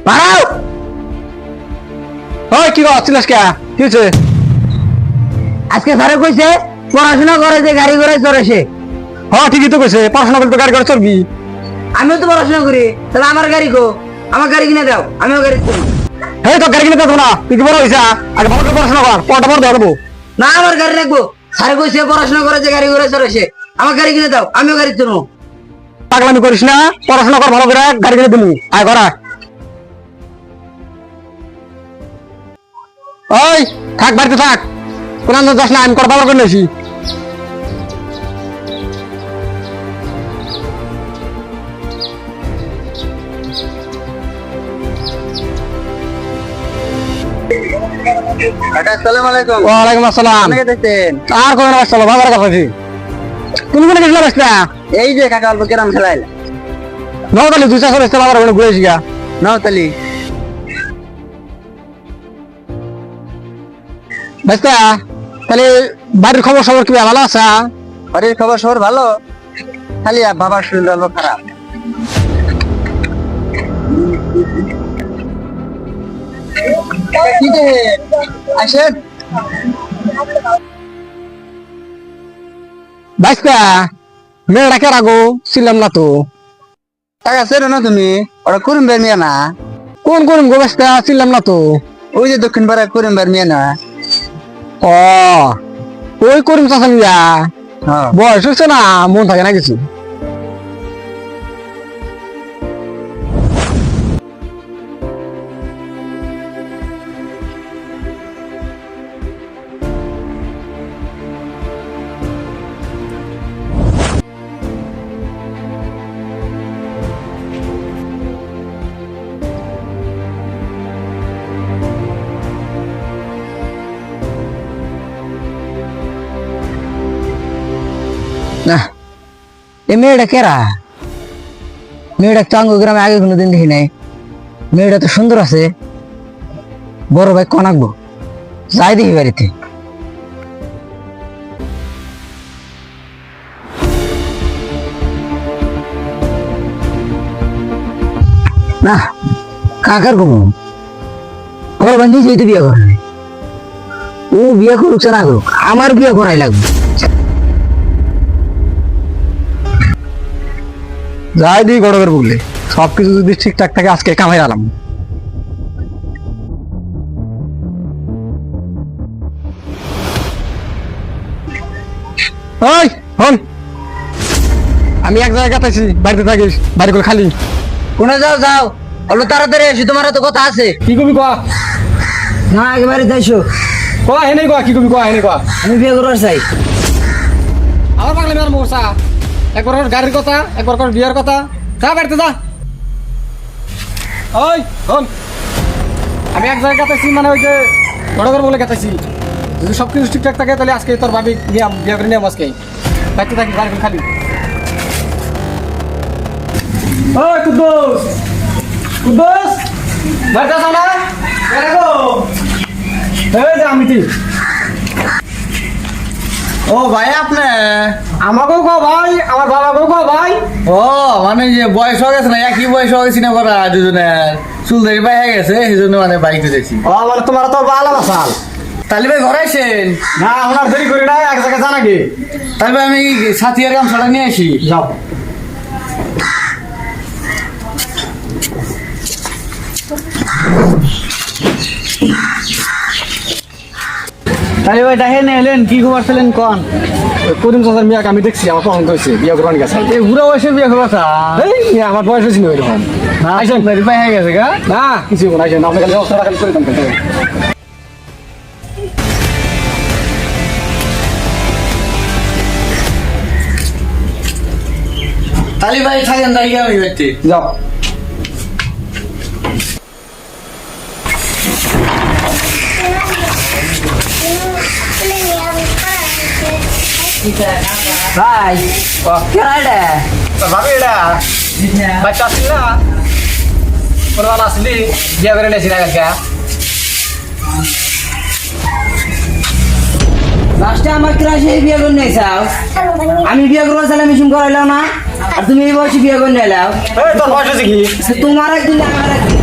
বাড়াও। ওই কি করছিস কে? কি হয়েছে? আজকে স্যারে কইছে পড়াশোনা করে যে গাড়ি ঘোড়ায় চড়ে সে। হ্যাঁ ঠিকই তো কইছে, পড়াশোনা করলে তো গাড়ি করে চলবি। আমিও তো পড়াশোনা করি, তাহলে আমার গাড়ি কো, আমার গাড়ি কিনে দাও, আমিও গাড়ি কিনি। এই তো গাড়ি কিনে দেবো না, তুই কি বড় হয়েছা? আগে ভালো করে পড়াশোনা কর, পড়াটা পড় দেবো। না আমার গাড়ি রাখবো, স্যারে কইছে পড়াশোনা করে যে গাড়ি ঘোড়ায় চড়ে সে। আমার গাড়ি কিনে দাও, আমিও গাড়ি কিনবো। পাগলামি করিস না, পড়াশোনা কর ভালো করে, গাড়ি কিনে দিবি। আয় করা। ওই থাক, বাড়িতে থাক, কোন আন্দাজ যাস না, আমি কর ভালো করে নিয়েছি। আসসালামু আলাইকুম। ওয়ালাইকুম আসসালাম। আপনাকে দেখতেন? আর কোন আসসালাম, বাবার কাছে তুমি কোনে গেছিলা? বাসলা এই যে কাকা অল্প গ্রাম খেলাইলা। নওতালি 2-4 বছর বাবার ওখানে ঘুরেছি গা। নওতালি বাস্তা তাহলে বাড়ির খবর সবর কি ভালো আছে? বাড়ির খবর সবর ভালো, খালি বাবার শরীর অল্প খারাপ। আসেন। বাস্তা মেয়েটা কে রাগো ছিলাম না তো। টাকা ছেড়ো না তুমি, ওরা কুরুম্বের মিয়া না? কোন কোন গো বাস্তা ছিলাম না তো। ওই যে দক্ষিণ পাড়া কুরুম্বের মিয়া না? ও ওই করিম চাচা মিয়া, হ্যাঁ। বয়স হচ্ছে না, মন থাকে না কিছু। না এ মেয়েটা কেরা? মেয়েটা তো আঙ্গ গ্রামে আগে কোনোদিন দেখি নাই। মেয়েটা তো সুন্দর আছে, বড় ভাই কোন আঁকবো, যাই দেখি বাড়িতে। না কাকার ঘুমো, বড় ভাই নিজেই তো বিয়ে করে, ও বিয়ে করুক না করুক, আমার বিয়ে করাই লাগবে। যাই দিই গড়বের বললে, সবকিছু যদি ঠিকঠাক থাকে আজকে কামাই আলাম। ওই হন, আমি এক জায়গায় কাটাইছি, বাড়িতে থাকিস, বাড়ি করে খালি। কোনে যাও যাও, অল্প তাড়াতাড়ি এসো, তোমার তো কথা আছে। কি কবি কয়া? না একেবারে যাইছো। কয়া হেনে কয়া, কি কবি কয়া হেনে কয়া। আমি বিয়ে করার চাই। আমার পাগলে মেয়ের মোরসা, একবার কর গাড়ির কথা, একবার কর বিয়ের কথা। যা বাড়িতে যা। ওই হন, আমি এক জায়গায় কাটাইছি, মানে ওই যে গড়বের বলে কাটাইছি। যদি সবকিছু ঠিকঠাক থাকে তাহলে আজকে তোর ভাবি বিয়ে করে নিয়ে আজকে বাড়িতে থাকি, বাড়ি করে খালি। ওই কুদ্দুস, কুদ্দুস বাড়িতে আছো না? এই যে আমি তুই। ও ভাই আপনি আমাকেও কো ভাই, আমার বাবাকেও কো ভাই। ও মানে যে বয়স হয়ে গেছে না, একই বয়স হয়ে গেছি না করা দুজনের, চুল দাড়ি পাই হয়ে গেছে, এই জন্য মানে বাইক দিয়েছি। ও মানে তোমার তো বালা বাসাল। তাহলে ভাই ঘরে আসেন। না ওনার দেরি করি না, এক জায়গায় জানা কি। তাহলে ভাই আমি সাথী আর গামছাটা নিয়ে আসি। যাও। তাহলে ভাই দেখে এলেন, কি খবর ছিলেন কন? করিম চাচার মিয়াকে আমি দেখছি, আমার পছন্দ হয়েছে, বিয়ে করবান গেছে। এই বুড়ো বয়সে বিয়ে খবর এই মিয়া, আমার বয়স হয়েছিল ওইরকম। আসেন দাড়ি পাই হয়ে গেছে গা। না কিছু না, আসেন আপনি খালি অবস্থাটা খালি করে দেন। তাহলে ভাই থাকেন, দাঁড়িয়ে আমি ব্যক্তি যাও। ভাই কেরা এটা? ভাবি এটা বাচ্চা আসছিল না, কোনবার আসলি বিয়ে করে নিয়েছি না কালকে। লাস্টে আমার ক্লাসে বিয়ে করে নিয়ে যাও, আমি বিয়ে করবো তাহলে মিশন করাইলাম না, আর তুমি এই বয়সে বিয়ে করে নিয়ে এলাও। তোর বয়স হয়েছে কি? তোমার একদিন আমার একদিন।